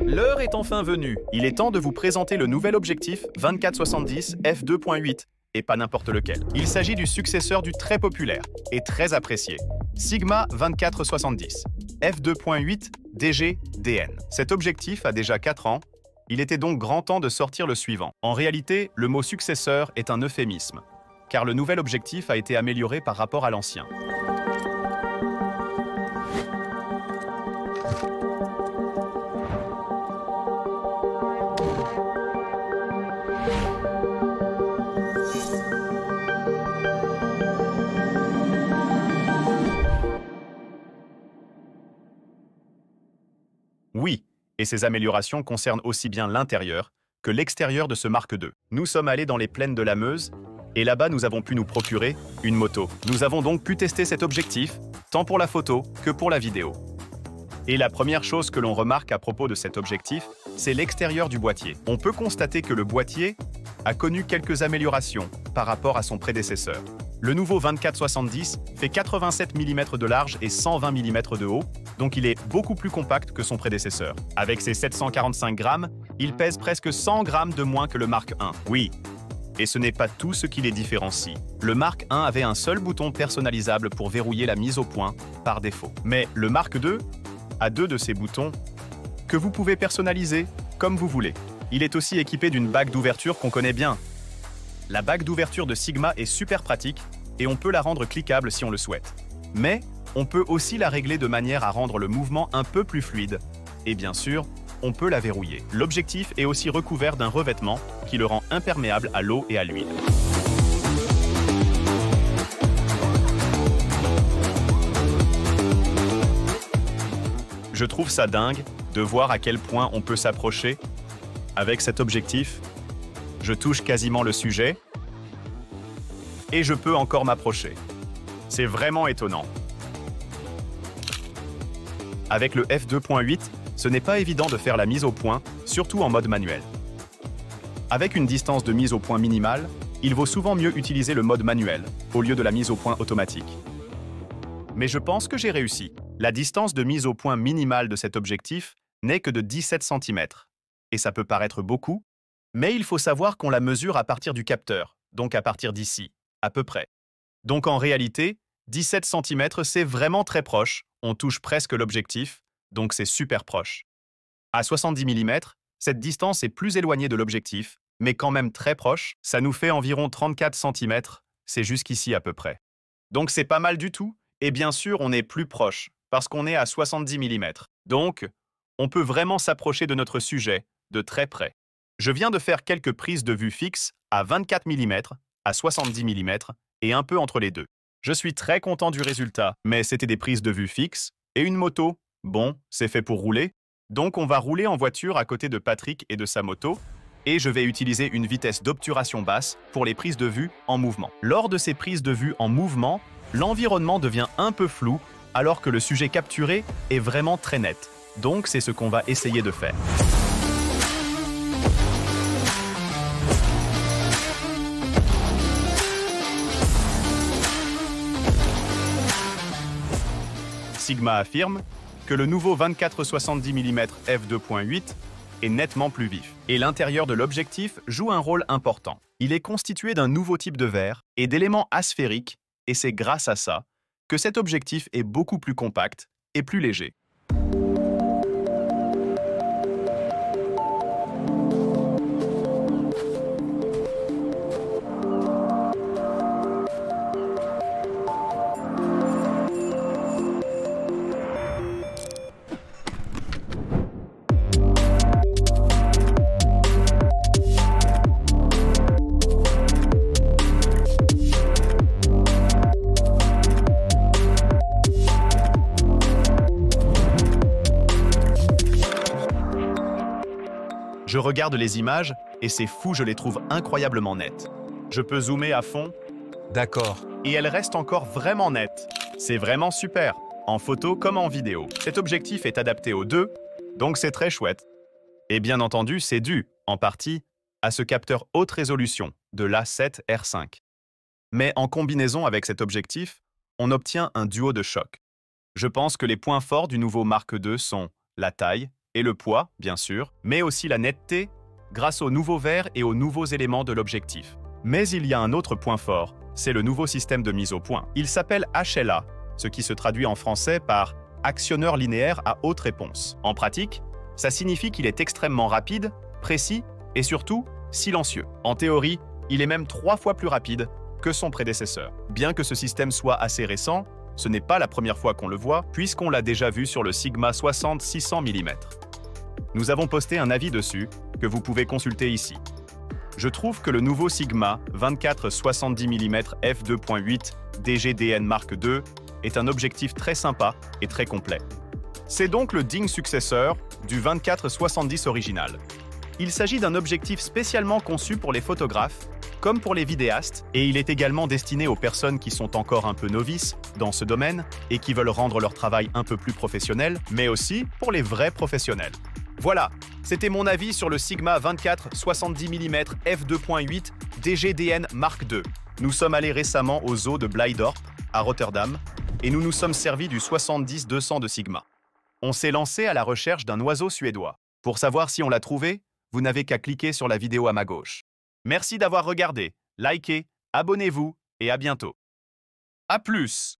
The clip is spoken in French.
L'heure est enfin venue. Il est temps de vous présenter le nouvel objectif 24-70 f2.8, et pas n'importe lequel. Il s'agit du successeur du très populaire et très apprécié Sigma 24-70 f2.8 DG-DN. Cet objectif a déjà 4 ans. Il était donc grand temps de sortir le suivant. En réalité, le mot successeur est un euphémisme, car le nouvel objectif a été amélioré par rapport à l'ancien. Oui, et ces améliorations concernent aussi bien l'intérieur que l'extérieur de ce Mark II. Nous sommes allés dans les plaines de la Meuse, et là-bas nous avons pu nous procurer une moto. Nous avons donc pu tester cet objectif, tant pour la photo que pour la vidéo. Et la première chose que l'on remarque à propos de cet objectif, c'est l'extérieur du boîtier. On peut constater que le boîtier a connu quelques améliorations par rapport à son prédécesseur. Le nouveau 24-70 fait 87 mm de large et 120 mm de haut, donc il est beaucoup plus compact que son prédécesseur. Avec ses 745 grammes, il pèse presque 100 grammes de moins que le Mark I. Oui, et ce n'est pas tout ce qui les différencie. Le Mark I avait un seul bouton personnalisable pour verrouiller la mise au point par défaut. Mais le Mark II a 2 de ces boutons que vous pouvez personnaliser comme vous voulez. Il est aussi équipé d'une bague d'ouverture qu'on connaît bien. La bague d'ouverture de Sigma est super pratique et on peut la rendre cliquable si on le souhaite. Mais on peut aussi la régler de manière à rendre le mouvement un peu plus fluide. Et bien sûr, on peut la verrouiller. L'objectif est aussi recouvert d'un revêtement qui le rend imperméable à l'eau et à l'huile. Je trouve ça dingue de voir à quel point on peut s'approcher avec cet objectif. Je touche quasiment le sujet et je peux encore m'approcher. C'est vraiment étonnant. Avec le f2.8, ce n'est pas évident de faire la mise au point, surtout en mode manuel. Avec une distance de mise au point minimale, il vaut souvent mieux utiliser le mode manuel au lieu de la mise au point automatique. Mais je pense que j'ai réussi. La distance de mise au point minimale de cet objectif n'est que de 17 cm. Et ça peut paraître beaucoup, mais il faut savoir qu'on la mesure à partir du capteur, donc à partir d'ici, à peu près. Donc en réalité, 17 cm, c'est vraiment très proche, on touche presque l'objectif, donc c'est super proche. À 70 mm, cette distance est plus éloignée de l'objectif, mais quand même très proche, ça nous fait environ 34 cm, c'est jusqu'ici à peu près. Donc c'est pas mal du tout, et bien sûr on est plus proche, parce qu'on est à 70 mm. Donc, on peut vraiment s'approcher de notre sujet, de très près. Je viens de faire quelques prises de vue fixes à 24 mm, à 70 mm et un peu entre les deux. Je suis très content du résultat, mais c'était des prises de vue fixes et une moto. Bon, c'est fait pour rouler, donc on va rouler en voiture à côté de Patrick et de sa moto, et je vais utiliser une vitesse d'obturation basse pour les prises de vue en mouvement. Lors de ces prises de vue en mouvement, l'environnement devient un peu flou, alors que le sujet capturé est vraiment très net. Donc c'est ce qu'on va essayer de faire. Sigma affirme que le nouveau 24-70 mm f2.8 est nettement plus vif. Et l'intérieur de l'objectif joue un rôle important. Il est constitué d'un nouveau type de verre et d'éléments asphériques, et c'est grâce à ça que cet objectif est beaucoup plus compact et plus léger. Je regarde les images et c'est fou, je les trouve incroyablement nettes. Je peux zoomer à fond. D'accord. Et elles restent encore vraiment nettes. C'est vraiment super, en photo comme en vidéo. Cet objectif est adapté aux deux, donc c'est très chouette. Et bien entendu, c'est dû, en partie, à ce capteur haute résolution de l'A7R5. Mais en combinaison avec cet objectif, on obtient un duo de choc. Je pense que les points forts du nouveau Mark II sont la taille et le poids, bien sûr, mais aussi la netteté, grâce au nouveau verre et aux nouveaux éléments de l'objectif. Mais il y a un autre point fort, c'est le nouveau système de mise au point. Il s'appelle HLA, ce qui se traduit en français par actionneur linéaire à haute réponse. En pratique, ça signifie qu'il est extrêmement rapide, précis et surtout silencieux. En théorie, il est même 3 fois plus rapide que son prédécesseur. Bien que ce système soit assez récent, ce n'est pas la première fois qu'on le voit, puisqu'on l'a déjà vu sur le Sigma 60-600 mm. Nous avons posté un avis dessus, que vous pouvez consulter ici. Je trouve que le nouveau Sigma 24-70 mm f2.8 DGDN Mark II est un objectif très sympa et très complet. C'est donc le digne successeur du 24-70 original. Il s'agit d'un objectif spécialement conçu pour les photographes, comme pour les vidéastes, et il est également destiné aux personnes qui sont encore un peu novices dans ce domaine et qui veulent rendre leur travail un peu plus professionnel, mais aussi pour les vrais professionnels. Voilà, c'était mon avis sur le Sigma 24-70 mm f2.8 DGDN Mark II. Nous sommes allés récemment au zoo de Blijdorp, à Rotterdam, et nous nous sommes servis du 70-200 de Sigma. On s'est lancé à la recherche d'un oiseau suédois. Pour savoir si on l'a trouvé, vous n'avez qu'à cliquer sur la vidéo à ma gauche. Merci d'avoir regardé, likez, abonnez-vous et à bientôt. À plus!